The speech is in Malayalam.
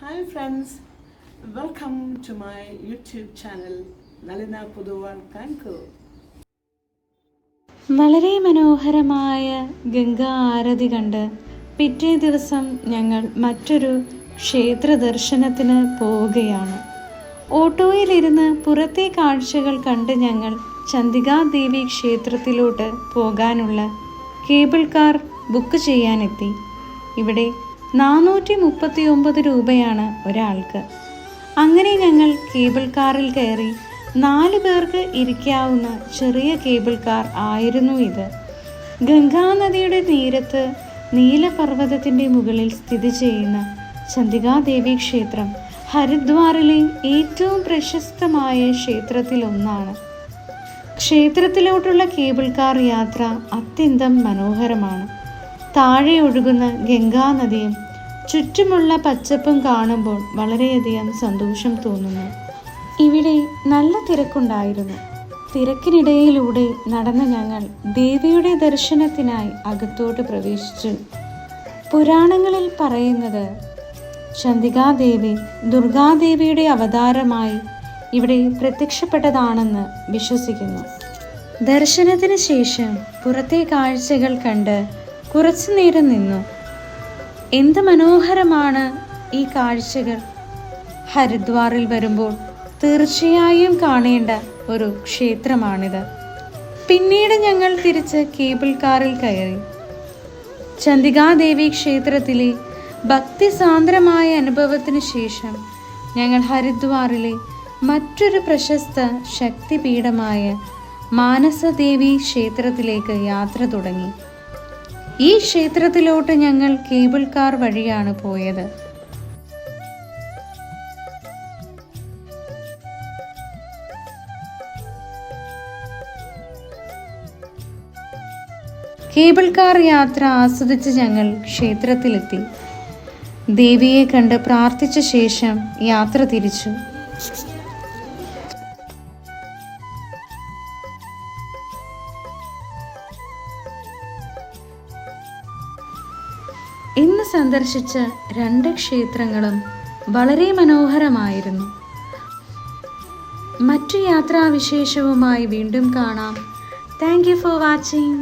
Hi friends, welcome to my YouTube channel Nalina Puduval Kanku. വളരെ മനോഹരമായ ഗംഗാ ആരതി കണ്ട് പിറ്റേ ദിവസം ഞങ്ങൾ മറ്റൊരു ക്ഷേത്ര ദർശനത്തിന് പോവുകയാണ്. ഓട്ടോയിലിരുന്ന് പുറത്തെ കാഴ്ചകൾ കണ്ട് ഞങ്ങൾ ചണ്ഡികാദേവി ക്ഷേത്രത്തിലോട്ട് പോകാനുള്ള കേബിൾ കാർ ബുക്ക് ചെയ്യാനെത്തി. ഇവിടെ 439 രൂപയാണ് ഒരാൾക്ക്. അങ്ങനെ ഞങ്ങൾ കേബിൾ കാറിൽ കയറി. 4 പേർക്ക് ഇരിക്കാവുന്ന ചെറിയ കേബിൾ കാർ ആയിരുന്നു ഇത്. ഗംഗാനദിയുടെ തീരത്ത് നീലപർവ്വതത്തിൻ്റെ മുകളിൽ സ്ഥിതി ചെയ്യുന്ന ചണ്ഡികാദേവി ക്ഷേത്രം ഹരിദ്വാറിലെ ഏറ്റവും പ്രശസ്തമായ ക്ഷേത്രത്തിലൊന്നാണ്. ക്ഷേത്രത്തിലോട്ടുള്ള കേബിൾ കാർ യാത്ര അത്യന്തം മനോഹരമാണ്. താഴെ ഒഴുകുന്ന ഗംഗാനദിയും ചുറ്റുമുള്ള പച്ചപ്പും കാണുമ്പോൾ വളരെയധികം സന്തോഷം തോന്നുന്നു. ഇവിടെ നല്ല തിരക്കുണ്ടായിരുന്നു. തിരക്കിനിടയിലൂടെ നടന്ന ഞങ്ങൾ ദേവിയുടെ ദർശനത്തിനായി അകത്തോട്ട് പ്രവേശിച്ചു. പുരാണങ്ങളിൽ പറയുന്നത് ചണ്ഡികാദേവി ദുർഗാദേവിയുടെ അവതാരമായി ഇവിടെ പ്രത്യക്ഷപ്പെട്ടതാണെന്ന് വിശ്വസിക്കുന്നു. ദർശനത്തിന് ശേഷം പുറത്തെ കാഴ്ചകൾ കണ്ട് കുറച്ചു നേരം നിന്നു. എന്ത് മനോഹരമാണ് ഈ കാഴ്ചകൾ! ഹരിദ്വാറിൽ വരുമ്പോൾ തീർച്ചയായും കാണേണ്ട ഒരു ക്ഷേത്രമാണിത്. പിന്നീട് ഞങ്ങൾ തിരിച്ച് കേബിൾ കാറിൽ കയറി. ചണ്ഡികാദേവി ക്ഷേത്രത്തിലെ ഭക്തിസാന്ദ്രമായ അനുഭവത്തിന് ശേഷം ഞങ്ങൾ ഹരിദ്വാറിലെ മറ്റൊരു പ്രശസ്ത ശക്തിപീഠമായ മാനസദേവി ക്ഷേത്രത്തിലേക്ക് യാത്ര തുടങ്ങി. ഈ ക്ഷേത്രത്തിലോട്ട് ഞങ്ങൾ കേബിൾ കാർ വഴിയാണ് പോയത്. കേബിൾ കാർ യാത്ര ആസ്വദിച്ച് ഞങ്ങൾ ക്ഷേത്രത്തിലെത്തി. ദേവിയെ കണ്ട് പ്രാർത്ഥിച്ച ശേഷം യാത്ര തിരിച്ചു. ഇന്ന് സന്ദർശിച്ച 2 ക്ഷേത്രങ്ങളും വളരെ മനോഹരമായിരുന്നു. മറ്റു യാത്രാവിശേഷവുമായി വീണ്ടും കാണാം. Thank you for watching.